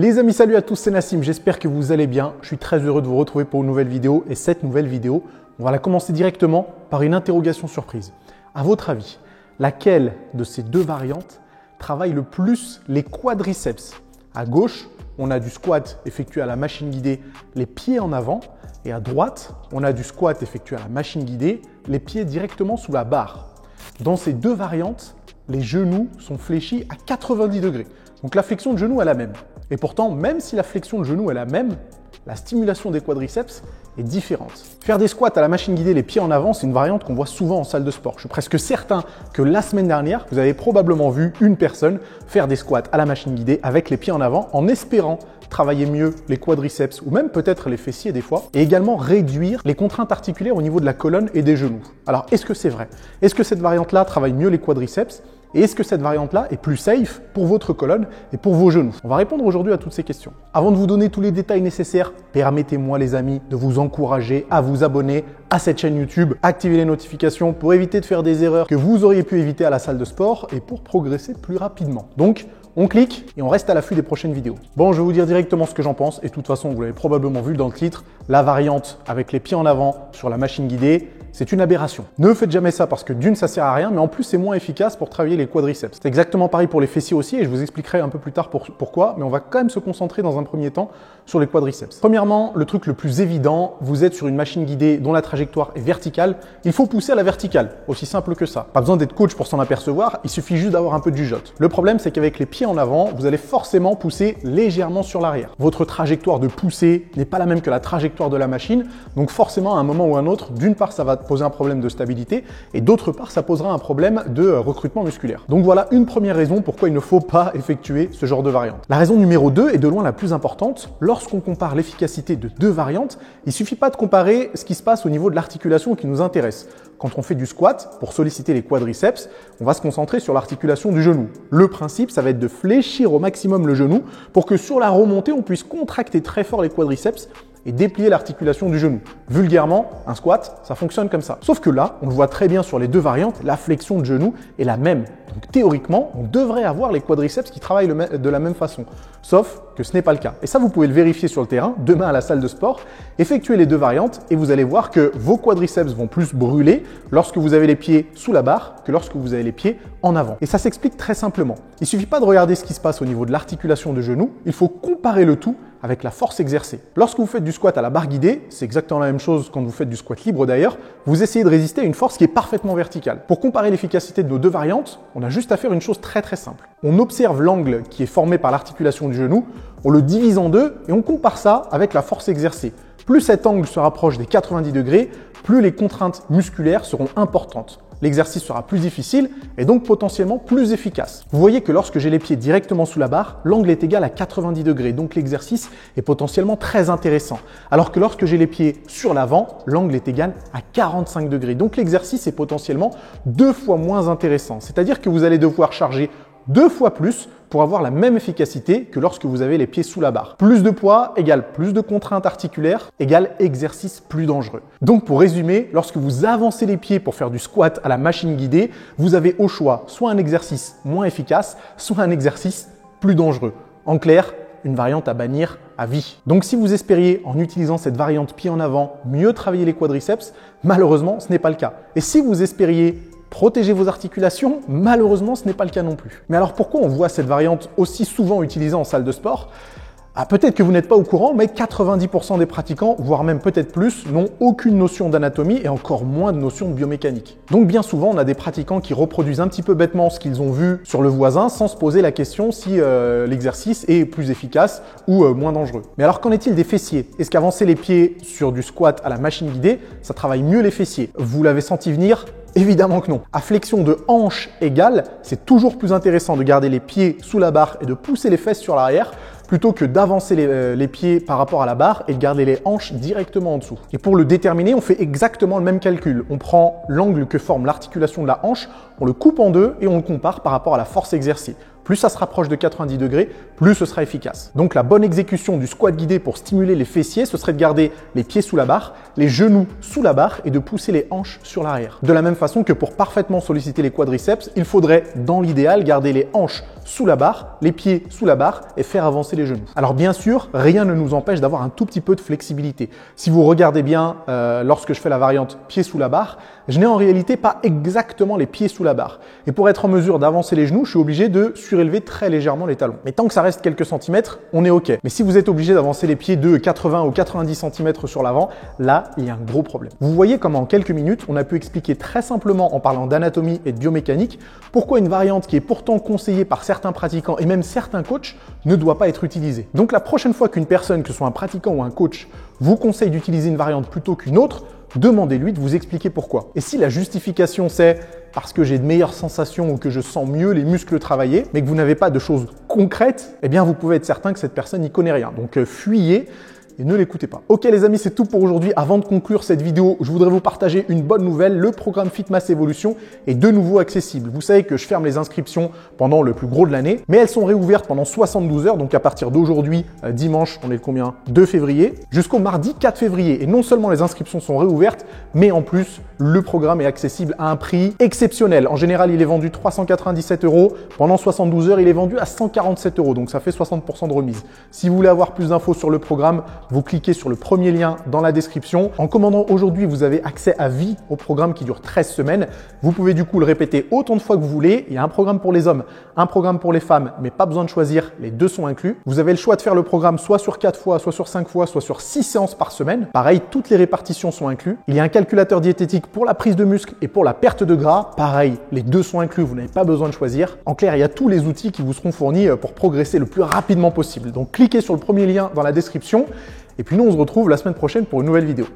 Les amis, salut à tous, c'est Nassim, j'espère que vous allez bien. Je suis très heureux de vous retrouver pour une nouvelle vidéo et cette nouvelle vidéo, on va la commencer directement par une interrogation surprise. À votre avis, laquelle de ces deux variantes travaille le plus les quadriceps? À gauche, on a du squat effectué à la machine guidée, les pieds en avant. Et à droite, on a du squat effectué à la machine guidée, les pieds directement sous la barre. Dans ces deux variantes, les genoux sont fléchis à 90 degrés. Donc la flexion de genou est la même. Et pourtant, même si la flexion de genou est la même, la stimulation des quadriceps est différente. Faire des squats à la machine guidée les pieds en avant, c'est une variante qu'on voit souvent en salle de sport. Je suis presque certain que la semaine dernière, vous avez probablement vu une personne faire des squats à la machine guidée avec les pieds en avant en espérant travailler mieux les quadriceps ou même peut-être les fessiers des fois et également réduire les contraintes articulaires au niveau de la colonne et des genoux. Alors, est-ce que c'est vrai? Est-ce que cette variante-là travaille mieux les quadriceps? Et est-ce que cette variante-là est plus safe pour votre colonne et pour vos genoux? On va répondre aujourd'hui à toutes ces questions. Avant de vous donner tous les détails nécessaires, permettez-moi les amis de vous encourager à vous abonner à cette chaîne YouTube, activer les notifications pour éviter de faire des erreurs que vous auriez pu éviter à la salle de sport et pour progresser plus rapidement. Donc, on clique et on reste à l'affût des prochaines vidéos. Bon, je vais vous dire directement ce que j'en pense et de toute façon, vous l'avez probablement vu dans le titre, la variante avec les pieds en avant sur la machine guidée, c'est une aberration. Ne faites jamais ça parce que d'une, ça sert à rien, mais en plus, c'est moins efficace pour travailler les quadriceps. C'est exactement pareil pour les fessiers aussi et je vous expliquerai un peu plus tard pourquoi, mais on va quand même se concentrer dans un premier temps sur les quadriceps. Premièrement, le truc le plus évident, vous êtes sur une machine guidée dont la trajectoire est verticale, il faut pousser à la verticale, aussi simple que ça. Pas besoin d'être coach pour s'en apercevoir, il suffit juste d'avoir un peu de jugeote. Le problème, c'est qu'avec les pieds en avant, vous allez forcément pousser légèrement sur l'arrière. Votre trajectoire de poussée n'est pas la même que la trajectoire de la machine, donc forcément à un moment ou à un autre, d'une part, ça va poser un problème de stabilité et d'autre part, ça posera un problème de recrutement musculaire. Donc voilà une première raison pourquoi il ne faut pas effectuer ce genre de variante. La raison numéro 2 est de loin la plus importante. Lorsqu'on compare l'efficacité de deux variantes, il suffit pas de comparer ce qui se passe au niveau de l'articulation qui nous intéresse. Quand on fait du squat, pour solliciter les quadriceps, on va se concentrer sur l'articulation du genou. Le principe, ça va être de fléchir au maximum le genou pour que sur la remontée, on puisse contracter très fort les quadriceps et déplier l'articulation du genou. Vulgairement, un squat, ça fonctionne comme ça. Sauf que là, on le voit très bien sur les deux variantes, la flexion de genou est la même. Donc théoriquement, on devrait avoir les quadriceps qui travaillent de la même façon. Sauf que ce n'est pas le cas. Et ça, vous pouvez le vérifier sur le terrain, demain à la salle de sport. Effectuez les deux variantes et vous allez voir que vos quadriceps vont plus brûler lorsque vous avez les pieds sous la barre que lorsque vous avez les pieds en avant. Et ça s'explique très simplement. Il ne suffit pas de regarder ce qui se passe au niveau de l'articulation de genou, il faut comparer le tout avec la force exercée. Lorsque vous faites du squat à la barre guidée, c'est exactement la même chose quand vous faites du squat libre d'ailleurs, vous essayez de résister à une force qui est parfaitement verticale. Pour comparer l'efficacité de nos deux variantes, on a juste à faire une chose très simple. On observe l'angle qui est formé par l'articulation du genou, on le divise en deux et on compare ça avec la force exercée. Plus cet angle se rapproche des 90 degrés, plus les contraintes musculaires seront importantes. L'exercice sera plus difficile et donc potentiellement plus efficace. Vous voyez que lorsque j'ai les pieds directement sous la barre, l'angle est égal à 90 degrés, donc l'exercice est potentiellement très intéressant. Alors que lorsque j'ai les pieds sur l'avant, l'angle est égal à 45 degrés, donc l'exercice est potentiellement 2 fois moins intéressant. C'est-à-dire que vous allez devoir charger 2 fois plus pour avoir la même efficacité que lorsque vous avez les pieds sous la barre. Plus de poids égale plus de contraintes articulaires égale exercice plus dangereux. Donc pour résumer, lorsque vous avancez les pieds pour faire du squat à la machine guidée, vous avez au choix soit un exercice moins efficace, soit un exercice plus dangereux. En clair, une variante à bannir à vie. Donc si vous espériez, en utilisant cette variante pied en avant, mieux travailler les quadriceps, malheureusement, ce n'est pas le cas. Et si vous espériez protéger vos articulations, malheureusement, ce n'est pas le cas non plus. Mais alors pourquoi on voit cette variante aussi souvent utilisée en salle de sport? Peut-être que vous n'êtes pas au courant, mais 90% des pratiquants, voire même peut-être plus, n'ont aucune notion d'anatomie et encore moins de notion de biomécanique. Donc bien souvent, on a des pratiquants qui reproduisent un petit peu bêtement ce qu'ils ont vu sur le voisin sans se poser la question si l'exercice est plus efficace ou moins dangereux. Mais alors qu'en est-il des fessiers? Est-ce qu'avancer les pieds sur du squat à la machine guidée, ça travaille mieux les fessiers? Vous l'avez senti venir? Évidemment que non. À flexion de hanche égale, c'est toujours plus intéressant de garder les pieds sous la barre et de pousser les fesses sur l'arrière plutôt que d'avancer les pieds par rapport à la barre et de garder les hanches directement en dessous. Et pour le déterminer, on fait exactement le même calcul. On prend l'angle que forme l'articulation de la hanche, on le coupe en deux et on le compare par rapport à la force exercée. plus ça se rapproche de 90 degrés, plus ce sera efficace. Donc la bonne exécution du squat guidé pour stimuler les fessiers, ce serait de garder les pieds sous la barre, les genoux sous la barre et de pousser les hanches sur l'arrière. De la même façon que pour parfaitement solliciter les quadriceps, il faudrait, dans l'idéal, garder les hanches sous la barre, les pieds sous la barre et faire avancer les genoux. Alors bien sûr, rien ne nous empêche d'avoir un tout petit peu de flexibilité. Si vous regardez bien, lorsque je fais la variante pieds sous la barre, je n'ai en réalité pas exactement les pieds sous la barre. Et pour être en mesure d'avancer les genoux, je suis obligé de surélever très légèrement les talons. Mais tant que ça reste quelques centimètres, on est OK. Mais si vous êtes obligé d'avancer les pieds de 80 ou 90 cm sur l'avant, là, il y a un gros problème. Vous voyez comment en quelques minutes, on a pu expliquer très simplement en parlant d'anatomie et de biomécanique pourquoi une variante qui est pourtant conseillée par certains pratiquants et même certains coachs ne doit pas être utilisée. Donc la prochaine fois qu'une personne, que ce soit un pratiquant ou un coach, vous conseille d'utiliser une variante plutôt qu'une autre, demandez-lui de vous expliquer pourquoi. Et si la justification c'est parce que j'ai de meilleures sensations ou que je sens mieux les muscles travailler, mais que vous n'avez pas de choses concrètes, eh bien vous pouvez être certain que cette personne n'y connaît rien. Donc fuyez et ne l'écoutez pas. Ok les amis, c'est tout pour aujourd'hui. Avant de conclure cette vidéo, je voudrais vous partager une bonne nouvelle. Le programme Fitmass Evolution est de nouveau accessible. Vous savez que je ferme les inscriptions pendant le plus gros de l'année, mais elles sont réouvertes pendant 72 heures, donc à partir d'aujourd'hui, dimanche, on est le combien 2 février, jusqu'au mardi 4 février. Et non seulement les inscriptions sont réouvertes, mais en plus, le programme est accessible à un prix exceptionnel. En général, il est vendu 397 €. Pendant 72 heures, il est vendu à 147 €. Donc ça fait 60% de remise. Si vous voulez avoir plus d'infos sur le programme, vous cliquez sur le premier lien dans la description. En commandant aujourd'hui, vous avez accès à vie au programme qui dure 13 semaines. Vous pouvez du coup le répéter autant de fois que vous voulez. Il y a un programme pour les hommes, un programme pour les femmes, mais pas besoin de choisir, les deux sont inclus. Vous avez le choix de faire le programme soit sur 4 fois, soit sur 5 fois, soit sur 6 séances par semaine. Pareil, toutes les répartitions sont incluses. Il y a un calculateur diététique pour la prise de muscle et pour la perte de gras. Pareil, les deux sont inclus, vous n'avez pas besoin de choisir. En clair, il y a tous les outils qui vous seront fournis pour progresser le plus rapidement possible. Donc cliquez sur le premier lien dans la description. Et puis nous, on se retrouve la semaine prochaine pour une nouvelle vidéo.